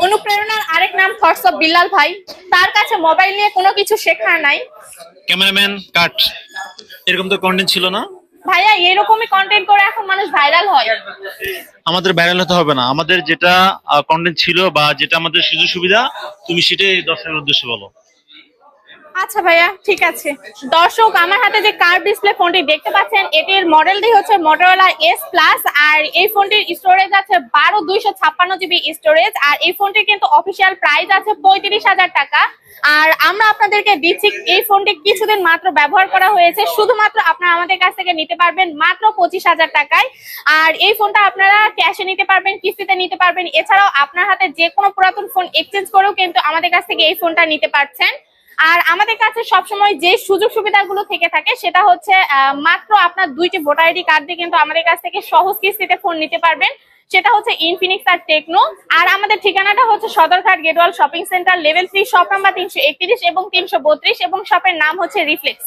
অনুপ্রেরণার আরেক নাম থটস অফ বিল্লাল ভাই। তার কাছে মোবাইল নিয়ে কোনো কিছু শেখার নাই। ক্যামেরাম্যান কাট, এরকম তো কন্টেন্ট ছিল না ভাইয়া এরকমই কন্টেন্ট করে এখন মানুষ ভাইরাল হয়। আমাদের ভাইরাল হতে হবে না, আমাদের যেটা কন্টেন্ট ছিল বা যেটা আমাদের সুযোগ সুবিধা তুমি সেটাই দর্শকের উদ্দেশ্যে বলো। আচ্ছা ভাইয়া ঠিক আছে। দর্শক আমার হাতে যে কার্ভ ডিসপ্লে ফোনটি দেখতে পাচ্ছেন এটির মডেলটি হচ্ছে Motorola S Plus আর এই ফোনটির স্টোরেজ আছে 12/256 জিবি স্টোরেজ আর এই ফোনটির কিন্তু অফিসিয়াল প্রাইস আছে 35,000 টাকা। আর আমরা আপনাদেরকে দিচ্ছি এই ফোনটি কিছুদিন মাত্র ব্যবহার করা হয়েছে, শুধুমাত্র আপনারা আমাদের কাছ থেকে নিতে পারবেন মাত্র 25,000 টাকায়। আর এই ফোনটা আপনারা ক্যাশে নিতে পারবেন, কিস্তিতে নিতে পারবেন, এছাড়াও আপনার হাতে যে কোনো পুরাতন ফোন এক্সচেঞ্জ করেও কিন্তু আমাদের কাছ থেকে এই ফোনটা নিতে পারছেন। আর আমাদের কাছে সবসময় যে সুযোগ সুবিধাগুলো থেকে থাকে সেটা হচ্ছে মাত্র আপনার 2টি ভোটার আইডি কার্ড দিয়ে কিন্তু আমাদের কাছ থেকে সহজ কিস্তিতে ফোন নিতে পারবেন, সেটা হচ্ছে ইনফিনিক্স আর টেকনো। আর আমাদের ঠিকানাটা হচ্ছে সদরঘাট গেটওয়াল shopping centre level 3 shop number 331 এবং 332 এবং শপের নাম হচ্ছে রিফ্লেক্স।